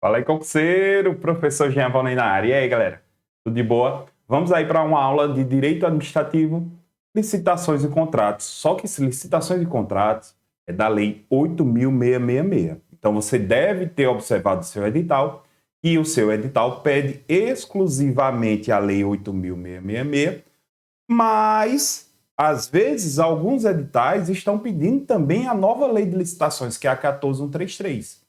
Fala aí, concurseiro, professor Jean Valnei na área. E aí, galera? Tudo de boa? Vamos aí para uma aula de Direito Administrativo, Licitações e Contratos. Só que licitações e contratos é da Lei 8.666. Então, você deve ter observado o seu edital e o seu edital pede exclusivamente a Lei 8.666, mas, às vezes, alguns editais estão pedindo também a nova Lei de Licitações, que é a 14.133.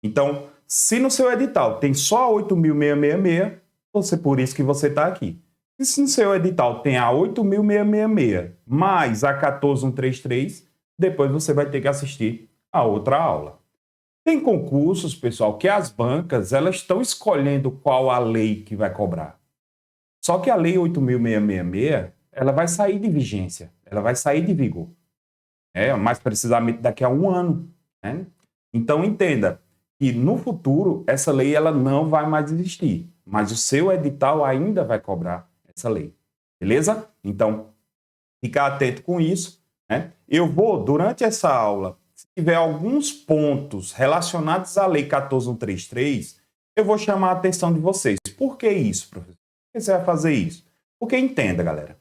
Então, se no seu edital tem só a 8.666, por isso que você está aqui. E se no seu edital tem a 8.666 mais a 14.133, depois você vai ter que assistir a outra aula. Tem concursos, pessoal, que as bancas elas estão escolhendo qual a lei que vai cobrar. Só que a lei 8.666 ela vai sair de vigência, ela vai sair de vigor. Mais precisamente daqui a um ano. Né? Então, entenda que no futuro essa lei ela não vai mais existir, mas o seu edital ainda vai cobrar essa lei, beleza? Então, fica atento com isso. Né? Eu vou, durante essa aula, se tiver alguns pontos relacionados à lei 14.133, eu vou chamar a atenção de vocês. Por que isso, professor? Por que você vai fazer isso? Porque entenda, galera,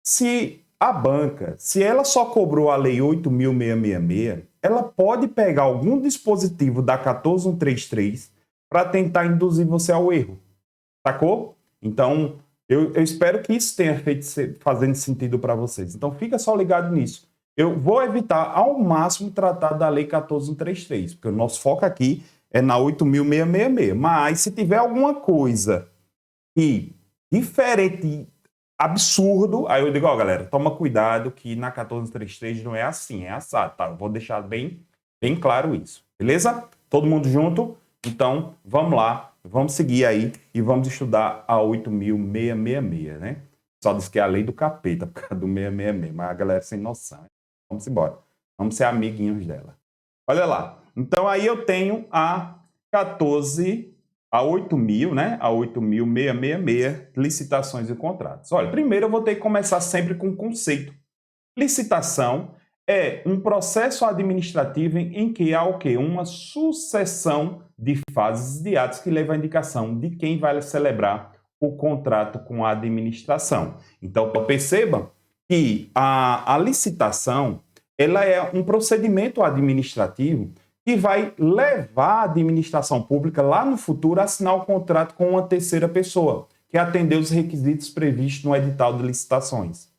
se a banca, se ela só cobrou a lei 8.666, ela pode pegar algum dispositivo da 14.133 para tentar induzir você ao erro. Sacou? Então, eu espero que isso tenha fazendo sentido para vocês. Então, fica só ligado nisso. Eu vou evitar ao máximo tratar da lei 14.133, porque o nosso foco aqui é na 8.666. Mas, se tiver alguma coisa que diferente, absurdo, aí eu digo, galera, toma cuidado que na 14.133 não é assim, é assado, tá? Eu vou deixar bem claro isso, beleza? Todo mundo junto? Então, vamos lá, vamos seguir aí e vamos estudar a 8.666, né? Só diz que é a lei do capeta por causa do 666, mas a galera sem noção. Vamos embora, vamos ser amiguinhos dela. Olha lá, então aí eu tenho a 8.000, né? A 8.666, licitações e contratos. Olha, primeiro eu vou ter que começar sempre com o conceito. Licitação é um processo administrativo em que há o quê? Uma sucessão de fases de atos que levam à indicação de quem vai celebrar o contrato com a administração. Então, percebam que a licitação ela é um procedimento administrativo que vai levar a administração pública lá no futuro a assinar o contrato com uma terceira pessoa, que atendeu os requisitos previstos no edital de licitações.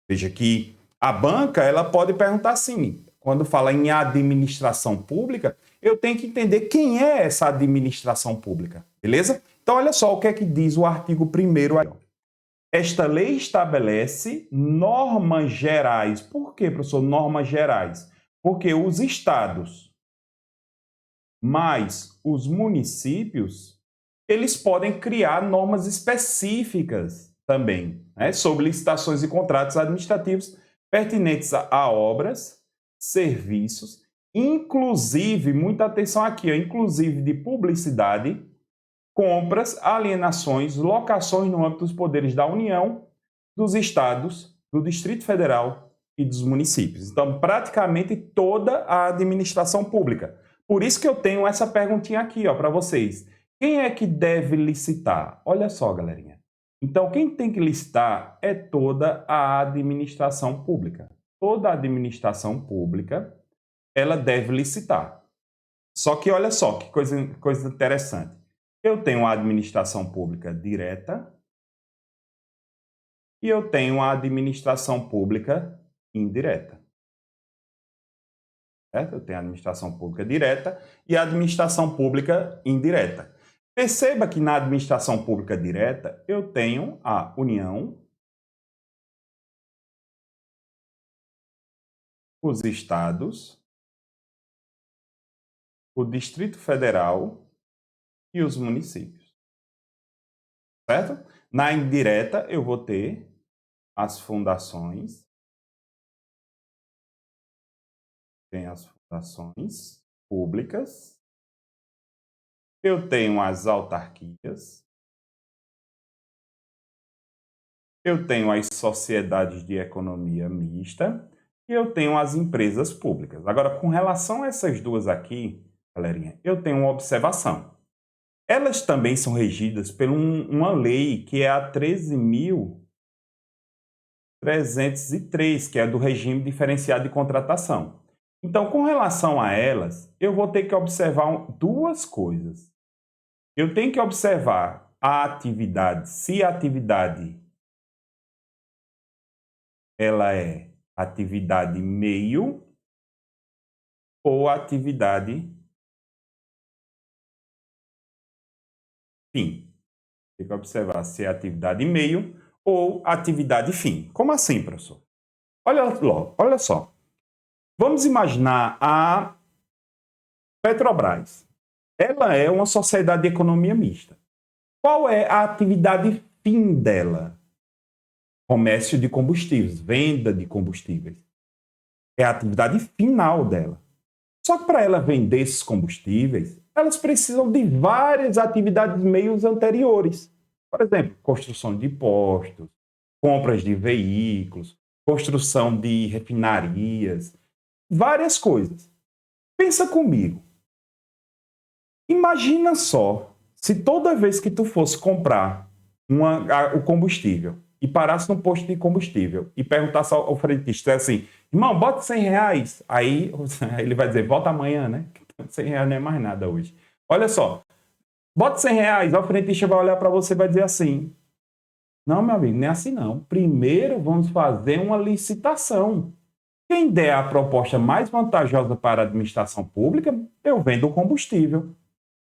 Veja que a banca ela pode perguntar assim, quando fala em administração pública, eu tenho que entender quem é essa administração pública, beleza? Então, olha só o que é que diz o artigo 1º aí. Esta lei estabelece normas gerais. Por que, professor, normas gerais? Porque os estados mais os municípios, eles podem criar normas específicas também, né, sobre licitações e contratos administrativos pertinentes a obras, serviços, inclusive, muita atenção aqui, inclusive de publicidade, compras, alienações, locações no âmbito dos poderes da União, dos estados, do Distrito Federal e dos municípios. Então, praticamente toda a administração pública. Por isso que eu tenho essa perguntinha aqui para vocês. Quem é que deve licitar? Olha só, galerinha. Então, quem tem que licitar é toda a administração pública. Toda a administração pública, ela deve licitar. Só que olha só, que coisa interessante. Eu tenho a administração pública direta e eu tenho a administração pública indireta. Certo? Eu tenho a administração pública direta e a administração pública indireta. Perceba que na administração pública direta eu tenho a União, os estados, o Distrito Federal e os municípios. Certo? Na indireta eu vou ter as fundações, tem as fundações públicas, eu tenho as autarquias, eu tenho as sociedades de economia mista e eu tenho as empresas públicas. Agora, com relação a essas duas aqui, galerinha, eu tenho uma observação. Elas também são regidas por uma lei que é a 13.303, que é do regime diferenciado de contratação. Então, com relação a elas, eu vou ter que observar duas coisas. Eu tenho que observar a atividade, se a atividade ela é atividade meio ou atividade fim. Tem que observar se é atividade meio ou atividade fim. Como assim, professor? Olha só. Vamos imaginar a Petrobras. Ela é uma sociedade de economia mista. Qual é a atividade fim dela? Comércio de combustíveis, venda de combustíveis. É a atividade final dela. Só que para ela vender esses combustíveis, elas precisam de várias atividades meios anteriores. Por exemplo, construção de postos, compras de veículos, construção de refinarias, várias coisas. Pensa comigo. Imagina só se toda vez que tu fosse comprar o combustível e parasse num posto de combustível e perguntasse ao frentista assim, irmão, bota R$ 100. Aí ele vai dizer, volta amanhã, né? R$ 100 não é mais nada hoje. Olha só, bota R$ 100, o frentista vai olhar para você e vai dizer assim, não, meu amigo, não é assim não. Primeiro vamos fazer uma licitação. Quem der a proposta mais vantajosa para a administração pública, eu vendo o combustível.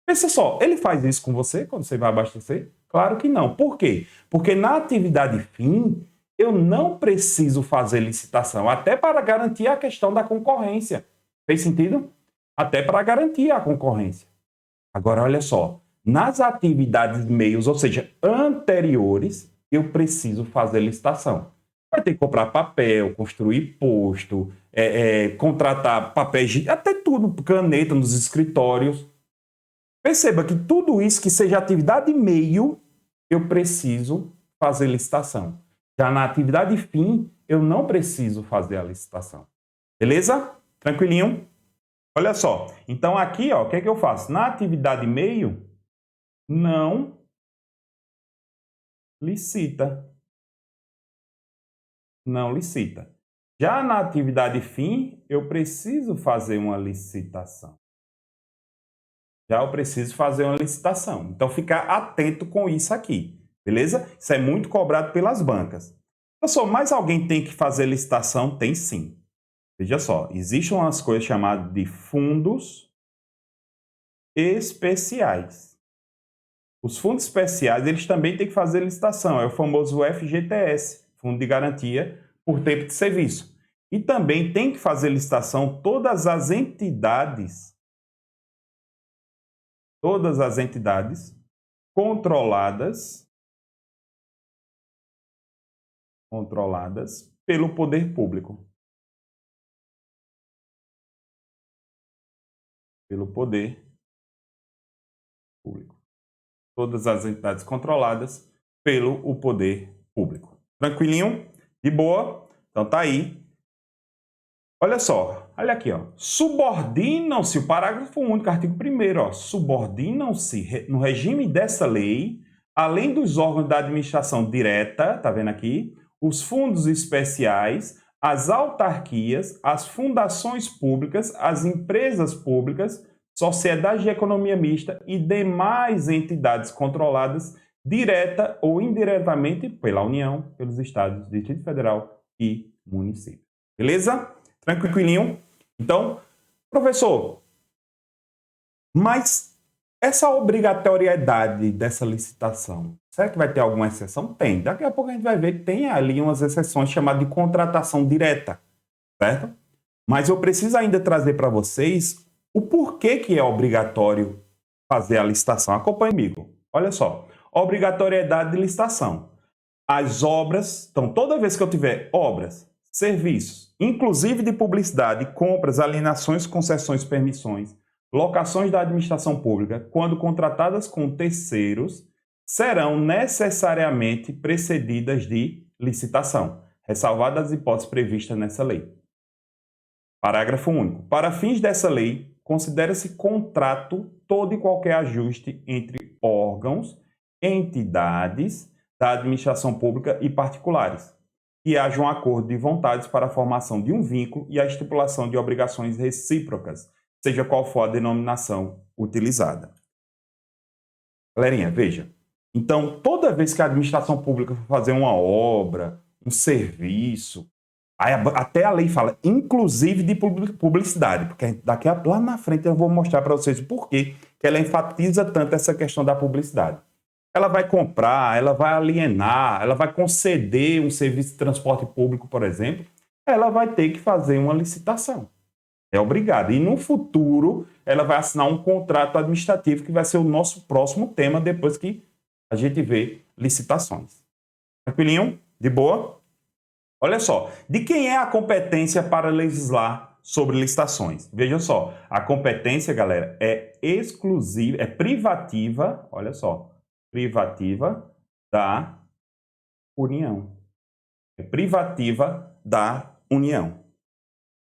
Pensa só, ele faz isso com você quando você vai abastecer? Claro que não. Por quê? Porque na atividade fim, eu não preciso fazer licitação, até para garantir a questão da concorrência. Fez sentido? Até para garantir a concorrência. Agora, olha só, nas atividades meios, ou seja, anteriores, eu preciso fazer licitação. Vai ter que comprar papel, construir posto, contratar papéis, até tudo, caneta nos escritórios. Perceba que tudo isso que seja atividade meio, eu preciso fazer licitação. Já na atividade fim, eu não preciso fazer a licitação. Beleza? Tranquilinho? Olha só. Então aqui, ó, o que é que eu faço? Na atividade meio, não licita. Não licita. Já na atividade fim, eu preciso fazer uma licitação. Já eu preciso fazer uma licitação. Então, ficar atento com isso aqui, beleza? Isso é muito cobrado pelas bancas. Professor, mais alguém tem que fazer licitação? Tem sim. Veja só, existem umas coisas chamadas de fundos especiais. Os fundos especiais, eles também têm que fazer licitação. É o famoso FGTS, Fundo de Garantia por Tempo de Serviço. E também tem que fazer licitação todas as entidades controladas pelo poder público. Pelo poder público. Todas as entidades controladas pelo o poder público. Tranquilinho? De boa? Então tá aí. Olha só, olha aqui, ó. Subordinam-se, o parágrafo único, artigo 1º, ó. Subordinam-se no regime dessa lei, além dos órgãos da administração direta, tá vendo aqui? Os fundos especiais, as autarquias, as fundações públicas, as empresas públicas, sociedades de economia mista e demais entidades controladas direta ou indiretamente pela União, pelos estados, Distrito Federal e município. Beleza? Tranquilinho? Então, professor, mas essa obrigatoriedade dessa licitação, será que vai ter alguma exceção? Tem. Daqui a pouco a gente vai ver que tem ali umas exceções chamadas de contratação direta, certo? Mas eu preciso ainda trazer para vocês o porquê que é obrigatório fazer a licitação. Acompanhe comigo. Olha só, obrigatoriedade de licitação. As obras, então toda vez que eu tiver obras, serviços, inclusive de publicidade, compras, alienações, concessões, permissões, locações da administração pública, quando contratadas com terceiros, serão necessariamente precedidas de licitação, ressalvadas as hipóteses previstas nessa lei. Parágrafo único. Para fins dessa lei, considera-se contrato todo e qualquer ajuste entre órgãos, entidades da administração pública e particulares, que haja um acordo de vontades para a formação de um vínculo e a estipulação de obrigações recíprocas, seja qual for a denominação utilizada. Galerinha, veja. Então, toda vez que a administração pública for fazer uma obra, um serviço, até a lei fala, inclusive de publicidade, porque lá na frente eu vou mostrar para vocês o porquê que ela enfatiza tanto essa questão da publicidade. Ela vai comprar, ela vai alienar, ela vai conceder um serviço de transporte público, por exemplo, ela vai ter que fazer uma licitação. É obrigado. E no futuro, ela vai assinar um contrato administrativo que vai ser o nosso próximo tema depois que a gente vê licitações. Tranquilinho? De boa? Olha só, de quem é a competência para legislar sobre licitações? Veja só, a competência, galera, é exclusiva, é privativa, olha só, privativa da União. É privativa da União.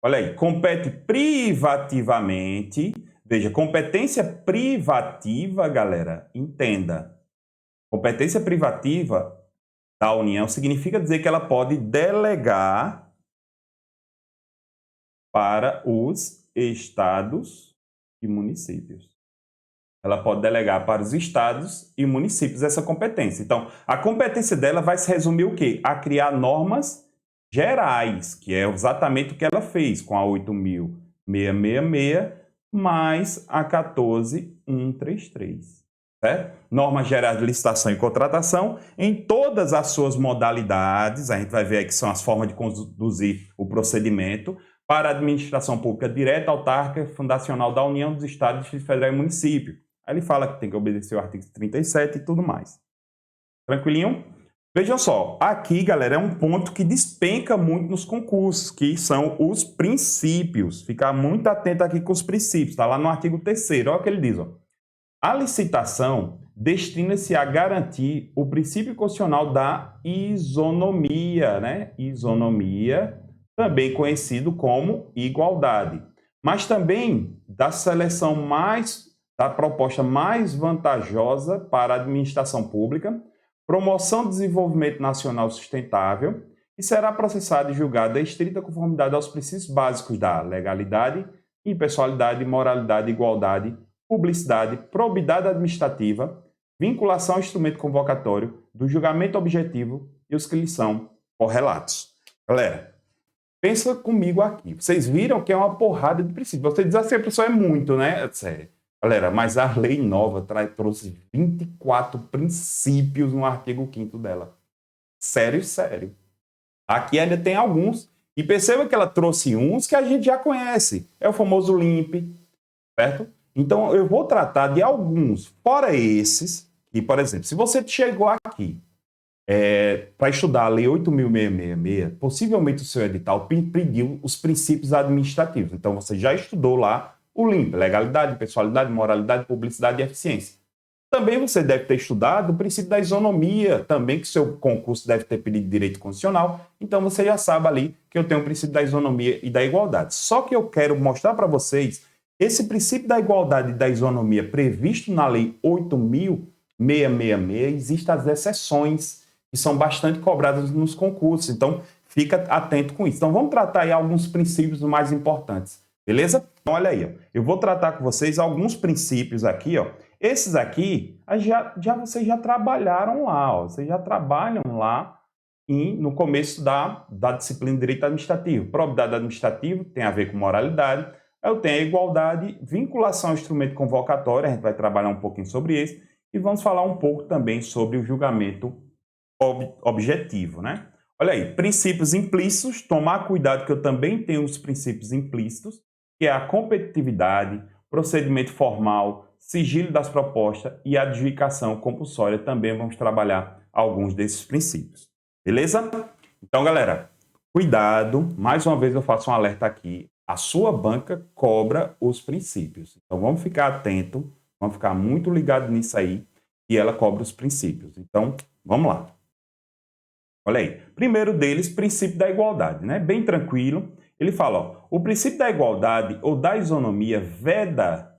Olha aí, compete privativamente. Veja, competência privativa, galera, entenda. Competência privativa da União significa dizer que ela pode delegar para os estados e municípios. Ela pode delegar para os estados e municípios essa competência. Então, a competência dela vai se resumir o quê? A criar normas gerais, que é exatamente o que ela fez com a 8.666 mais a 14.133. Certo? Normas gerais de licitação e contratação em todas as suas modalidades. A gente vai ver aqui que são as formas de conduzir o procedimento para a administração pública direta, autárquica, fundacional da União, dos Estados, Distrito Federal e Município. Aí ele fala que tem que obedecer o artigo 37 e tudo mais. Tranquilinho? Vejam só, aqui, galera, é um ponto que despenca muito nos concursos, que são os princípios. Ficar muito atento aqui com os princípios, está lá no artigo 3º. Olha o que ele diz, ó. A licitação destina-se a garantir o princípio constitucional da isonomia, né? Isonomia, também conhecido como igualdade, mas também da seleção da proposta mais vantajosa para a administração pública, promoção do desenvolvimento nacional sustentável e será processada e julgada em estrita conformidade aos princípios básicos da legalidade, impessoalidade, moralidade, igualdade, publicidade, probidade administrativa, vinculação ao instrumento convocatório, do julgamento objetivo e os que lhes são correlatos. Galera, pensa comigo aqui. Vocês viram que é uma porrada de princípios. Você diz assim, a pessoa é muito, né? Sério. Galera, mas a lei nova trouxe 24 princípios no artigo 5º dela. Sério, sério. Aqui ainda tem alguns. E perceba que ela trouxe uns que a gente já conhece. É o famoso LIMP, certo? Então, eu vou tratar de alguns, fora esses, e, por exemplo, se você chegou aqui para estudar a Lei 8.666, possivelmente o seu edital pediu os princípios administrativos. Então, você já estudou lá o LIMP, legalidade, pessoalidade, moralidade, publicidade e eficiência. Também você deve ter estudado o princípio da isonomia, também que seu concurso deve ter pedido direito constitucional. Então, você já sabe ali que eu tenho o princípio da isonomia e da igualdade. Só que eu quero mostrar para vocês esse princípio da igualdade e da isonomia previsto na Lei 8.666, existem as exceções que são bastante cobradas nos concursos. Então, fica atento com isso. Então, vamos tratar aí alguns princípios mais importantes, beleza? Então, olha aí, ó. Eu vou tratar com vocês alguns princípios aqui, ó. Esses aqui, vocês já trabalharam lá, ó. Vocês já trabalham lá no começo da disciplina de Direito Administrativo. Probidade administrativa tem a ver com moralidade. Eu tenho a igualdade, vinculação ao instrumento convocatório, a gente vai trabalhar um pouquinho sobre esse, e vamos falar um pouco também sobre o julgamento objetivo, né? Olha aí, princípios implícitos, tomar cuidado que eu também tenho os princípios implícitos, que é a competitividade, procedimento formal, sigilo das propostas e adjudicação compulsória, também vamos trabalhar alguns desses princípios, beleza? Então, galera, cuidado, mais uma vez eu faço um alerta aqui, a sua banca cobra os princípios. Então, vamos ficar atento, vamos ficar muito ligado nisso aí, e ela cobra os princípios. Então, vamos lá. Olha aí. Primeiro deles, princípio da igualdade, né? Bem tranquilo. Ele fala, ó, o princípio da igualdade ou da isonomia veda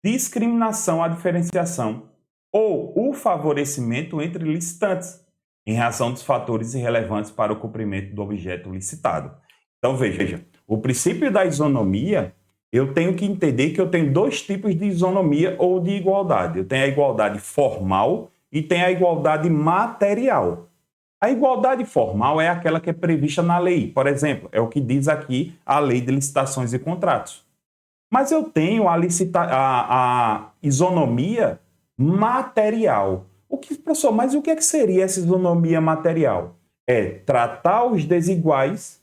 discriminação à diferenciação ou o favorecimento entre licitantes, em razão dos fatores irrelevantes para o cumprimento do objeto licitado. Então, veja, o princípio da isonomia, eu tenho que entender que eu tenho dois tipos de isonomia ou de igualdade. Eu tenho a igualdade formal e tenho a igualdade material. A igualdade formal é aquela que é prevista na lei. Por exemplo, é o que diz aqui a Lei de Licitações e Contratos. Mas eu tenho a isonomia material. Professor, mas o que é que seria essa isonomia material? É tratar os desiguais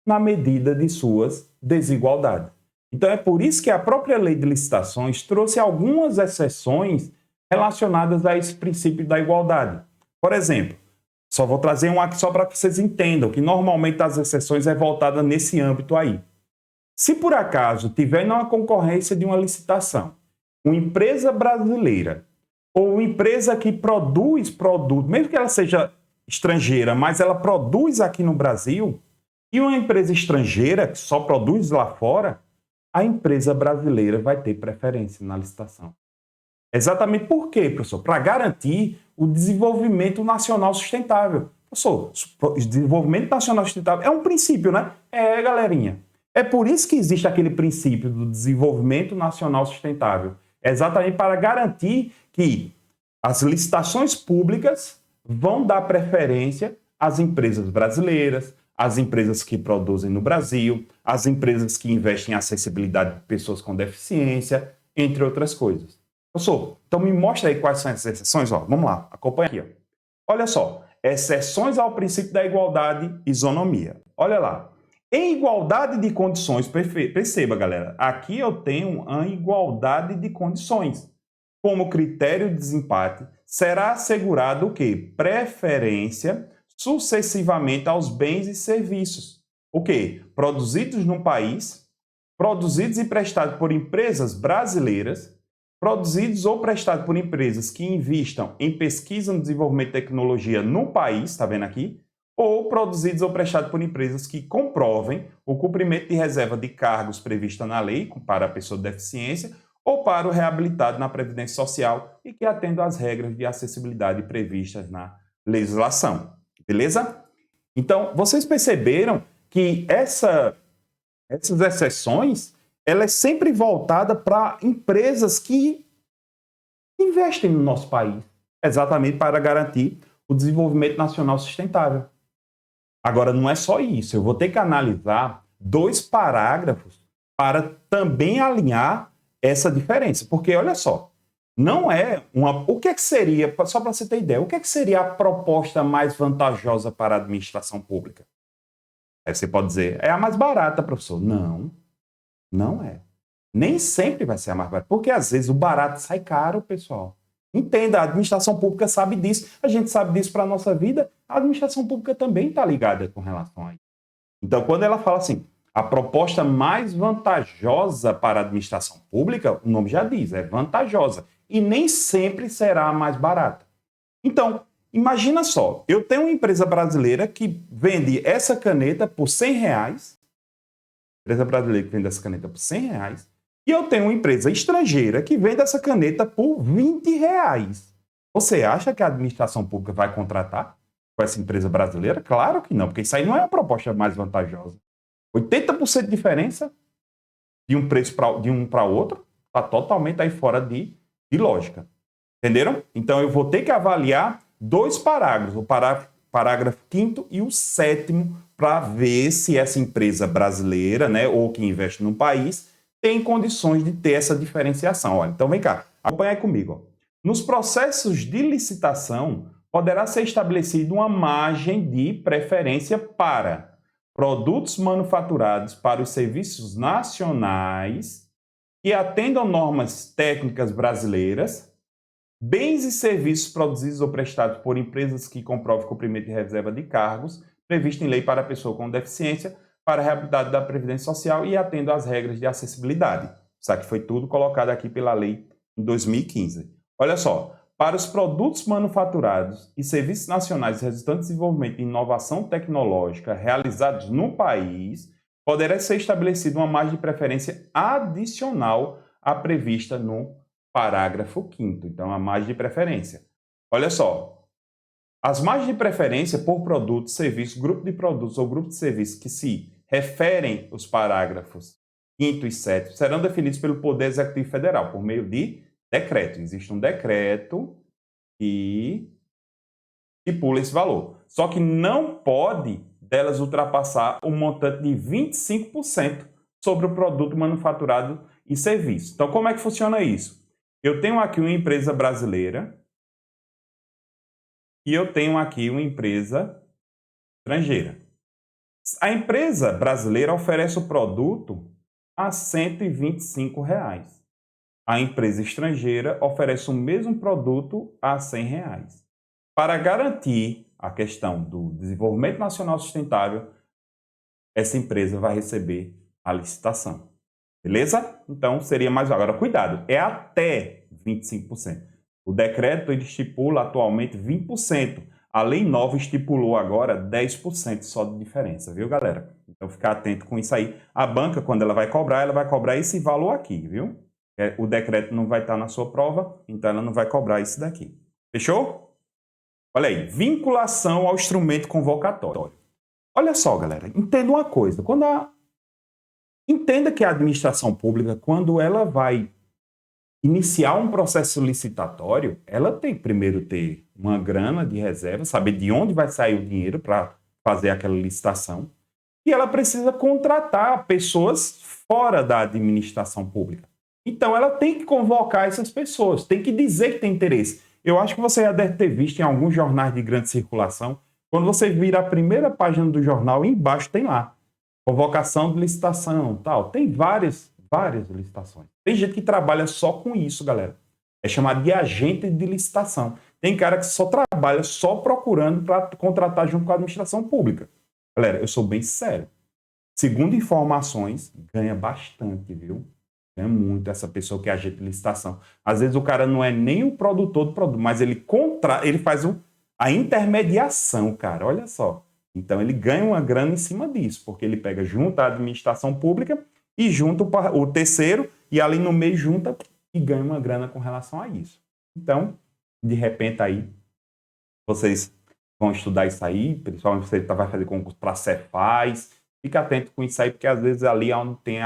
na medida de suas desigualdades. Então é por isso que a própria Lei de Licitações trouxe algumas exceções relacionadas a esse princípio da igualdade. Por exemplo, só vou trazer um aqui só para que vocês entendam que normalmente as exceções é voltada nesse âmbito aí. Se por acaso tiver uma concorrência de uma licitação, uma empresa brasileira ou uma empresa que produz produto, mesmo que ela seja estrangeira, mas ela produz aqui no Brasil, e uma empresa estrangeira que só produz lá fora, a empresa brasileira vai ter preferência na licitação. Exatamente por quê, professor? Para garantir o desenvolvimento nacional sustentável. Professor, o desenvolvimento nacional sustentável é um princípio, né? É, galerinha. É por isso que existe aquele princípio do desenvolvimento nacional sustentável. É exatamente para garantir que as licitações públicas vão dar preferência às empresas brasileiras, às empresas que produzem no Brasil, às empresas que investem em acessibilidade de pessoas com deficiência, entre outras coisas. Professor, então me mostra aí quais são essas exceções. Ó, vamos lá, acompanha aqui. Ó. Olha só, exceções ao princípio da igualdade e isonomia. Olha lá. Em igualdade de condições, perceba, galera, aqui eu tenho a igualdade de condições. Como critério de desempate, será assegurado o quê? Preferência sucessivamente aos bens e serviços. O quê? Produzidos no país, produzidos e prestados por empresas brasileiras, produzidos ou prestados por empresas que investam em pesquisa no desenvolvimento de tecnologia no país, está vendo aqui? Ou produzidos ou prestados por empresas que comprovem o cumprimento de reserva de cargos prevista na lei para a pessoa de deficiência ou para o reabilitado na Previdência Social e que atendam às regras de acessibilidade previstas na legislação. Beleza? Então, vocês perceberam que essas exceções, ela é sempre voltada para empresas que investem no nosso país, exatamente para garantir o desenvolvimento nacional sustentável. Agora, não é só isso, eu vou ter que analisar 2 parágrafos para também alinhar essa diferença, porque olha só, não é uma... O que é que seria, só para você ter ideia, o que é que seria a proposta mais vantajosa para a administração pública? Aí você pode dizer, é a mais barata, professor. Não, não é. Nem sempre vai ser a mais barata, porque às vezes o barato sai caro, pessoal. Entenda, a administração pública sabe disso, a gente sabe disso para a nossa vida, a administração pública também está ligada com relação a isso. Então, quando ela fala assim, a proposta mais vantajosa para a administração pública, o nome já diz, é vantajosa, e nem sempre será a mais barata. Então, imagina só, eu tenho uma empresa brasileira que vende essa caneta por R$100, empresa brasileira que vende essa caneta por R$100, e eu tenho uma empresa estrangeira que vende essa caneta por R$20. Você acha que a administração pública vai contratar com essa empresa brasileira? Claro que não, porque isso aí não é a proposta mais vantajosa. 80% de diferença de um preço de um para outro está totalmente aí fora de lógica. Entenderam? Então eu vou ter que avaliar 2 parágrafos, o parágrafo 5º e o 7º, para ver se essa empresa brasileira, né, ou que investe no país, tem condições de ter essa diferenciação. Olha, então vem cá, acompanha aí comigo. Ó. Nos processos de licitação, poderá ser estabelecida uma margem de preferência para produtos manufaturados para os serviços nacionais que atendam normas técnicas brasileiras, bens e serviços produzidos ou prestados por empresas que comprovem o cumprimento de reserva de cargos previsto em lei para a pessoa com deficiência, para a reabilidade da Previdência Social e atendo às regras de acessibilidade. Isso aqui foi tudo colocado aqui pela lei em 2015. Olha só, para os produtos manufaturados e serviços nacionais resultantes de desenvolvimento e inovação tecnológica realizados no país, poderá ser estabelecida uma margem de preferência adicional à prevista no Parágrafo 5º. Então, a margem de preferência. Olha só. As margens de preferência por produto, serviço, grupo de produtos ou grupo de serviços que se referem aos parágrafos 5º e 7º serão definidos pelo Poder Executivo Federal por meio de decreto. Existe um decreto que estipula esse valor. Só que não pode delas ultrapassar o montante de 25% sobre o produto manufaturado e serviço. Então, como é que funciona isso? Eu tenho aqui uma empresa brasileira e eu tenho aqui uma empresa estrangeira. A empresa brasileira oferece o produto a R$ 125. A empresa estrangeira oferece o mesmo produto a R$ 100. Para garantir a questão do desenvolvimento nacional sustentável, essa empresa vai receber a licitação. Beleza? Então, seria mais... Agora, cuidado, é até 25%. O decreto ele estipula atualmente 20%. A lei nova estipulou agora 10% só de diferença, viu, galera? Então, ficar atento com isso aí. A banca, quando ela vai cobrar esse valor aqui, viu? O decreto não vai estar na sua prova, então ela não vai cobrar isso daqui. Fechou? Olha aí, vinculação ao instrumento convocatório. Olha só, galera, entenda uma coisa. Entenda que a administração pública, quando ela vai iniciar um processo licitatório, ela tem que primeiro ter uma grana de reserva, saber de onde vai sair o dinheiro para fazer aquela licitação, e ela precisa contratar pessoas fora da administração pública. Então, ela tem que convocar essas pessoas, tem que dizer que tem interesse. Eu acho que você já deve ter visto em alguns jornais de grande circulação, quando você vira a primeira página do jornal, embaixo tem lá, convocação de licitação, tal. Tem várias licitações. Tem gente que trabalha só com isso, galera. É chamado de agente de licitação. Tem cara que só trabalha só procurando para contratar junto com a administração pública. Galera, eu sou bem sério. Segundo informações, ganha bastante, viu? Ganha muito essa pessoa que é agente de licitação. Às vezes o cara não é nem o produtor do produto, mas ele faz a intermediação, cara. Olha só. Então ele ganha uma grana em cima disso, porque ele pega junto a administração pública e junta o terceiro, e ali no meio junta e ganha uma grana com relação a isso. Então, de repente aí, vocês vão estudar isso aí, principalmente você vai fazer concurso para Cefaz, fica atento com isso aí, porque às vezes ali onde tem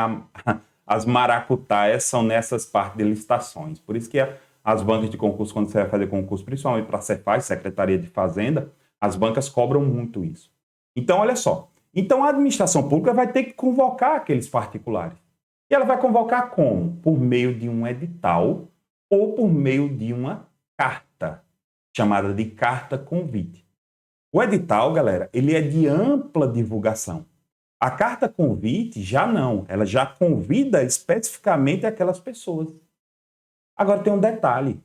as maracutaias são nessas partes de licitações. Por isso que as bancas de concurso, quando você vai fazer concurso, principalmente para Cefaz, Secretaria de Fazenda, as bancas cobram muito isso. Então, olha só. Então, a administração pública vai ter que convocar aqueles particulares. E ela vai convocar como? Por meio de um edital ou por meio de uma carta, chamada de carta convite. O edital, galera, ele é de ampla divulgação. A carta convite já não, ela já convida especificamente aquelas pessoas. Agora tem um detalhe.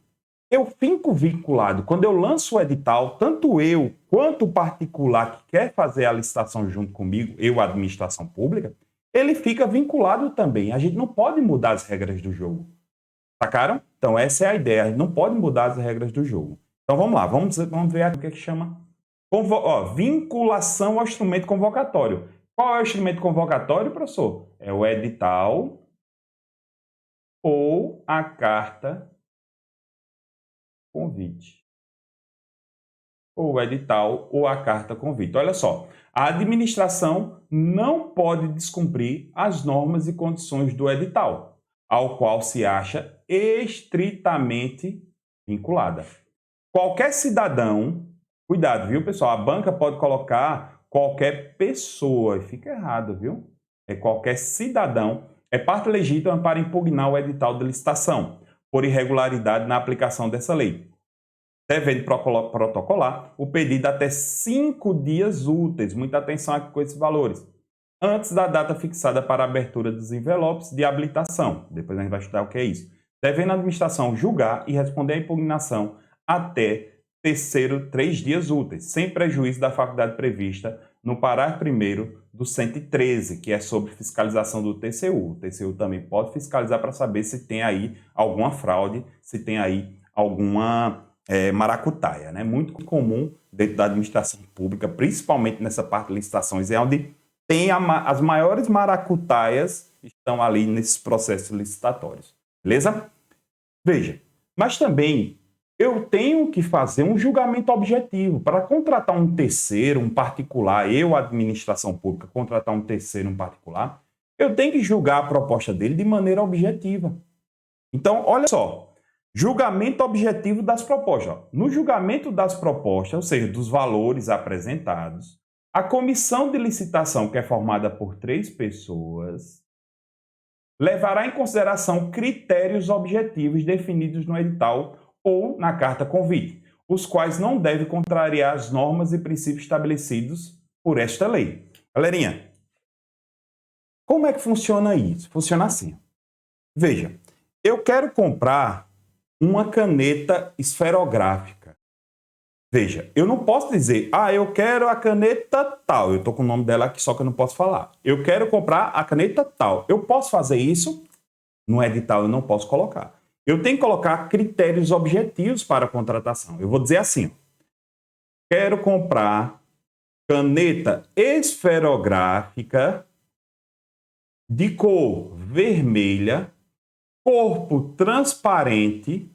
Eu fico vinculado, quando eu lanço o edital, tanto eu quanto o particular que quer fazer a licitação junto comigo, eu, a administração pública, ele fica vinculado também. A gente não pode mudar as regras do jogo. Sacaram? Então essa é a ideia, a gente não pode mudar as regras do jogo. Então vamos lá, vamos ver aqui o que é que chama vinculação ao instrumento convocatório. Qual é o instrumento convocatório, professor? É o edital ou a carta convite. Ou o edital ou a carta convite. Olha só, a administração não pode descumprir as normas e condições do edital, ao qual se acha estritamente vinculada. Qualquer cidadão, cuidado, viu, pessoal? A banca pode colocar qualquer pessoa, e fica errado, viu? É qualquer cidadão, é parte legítima para impugnar o edital de licitação, por irregularidade na aplicação dessa lei, devendo protocolar o pedido até 5 dias úteis, muita atenção aqui com esses valores, antes da data fixada para a abertura dos envelopes de habilitação, depois a gente vai estudar o que é isso, devendo a administração julgar e responder à impugnação até terceiro 3 dias úteis, sem prejuízo da faculdade prevista no parágrafo 1º do 113, que é sobre fiscalização do TCU. O TCU também pode fiscalizar para saber se tem aí alguma fraude, se tem aí alguma maracutaia, né? Muito comum dentro da administração pública, principalmente nessa parte de licitações, é onde tem as maiores maracutaias estão ali nesses processos licitatórios. Beleza? Veja, mas também eu tenho que fazer um julgamento objetivo. Para contratar um terceiro, um particular, eu, administração pública, contratar um terceiro, um particular, eu tenho que julgar a proposta dele de maneira objetiva. Então, olha só, julgamento objetivo das propostas. Ó. No julgamento das propostas, ou seja, dos valores apresentados, a comissão de licitação, que é formada por 3 pessoas, levará em consideração critérios objetivos definidos no edital ou na carta convite, os quais não devem contrariar as normas e princípios estabelecidos por esta lei. Galerinha, como é que funciona isso? Funciona assim. Veja, eu quero comprar uma caneta esferográfica. Veja, eu não posso dizer, eu quero a caneta tal. Eu estou com o nome dela aqui, só que eu não posso falar. Eu quero comprar a caneta tal. Eu posso fazer isso? No edital eu não posso colocar. Eu tenho que colocar critérios objetivos para a contratação. Eu vou dizer assim, quero comprar caneta esferográfica de cor vermelha, corpo transparente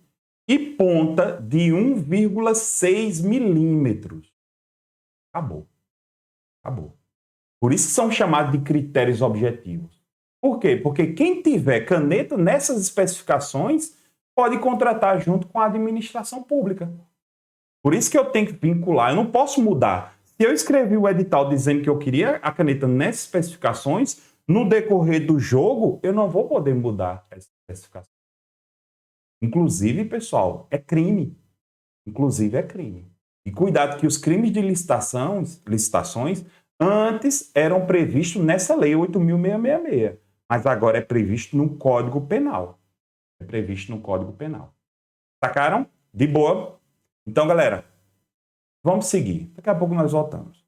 e ponta de 1,6 milímetros. Acabou. Acabou. Por isso são chamados de critérios objetivos. Por quê? Porque quem tiver caneta nessas especificações pode contratar junto com a administração pública. Por isso que eu tenho que vincular, eu não posso mudar. Se eu escrevi o edital dizendo que eu queria a caneta nessas especificações, no decorrer do jogo, eu não vou poder mudar essa especificação. Inclusive, pessoal, é crime. Inclusive, é crime. E cuidado que os crimes de licitações antes eram previstos nessa lei 8.666, mas agora é previsto no Código Penal. É previsto no Código Penal. Sacaram? De boa? Então, galera, vamos seguir. Daqui a pouco nós voltamos.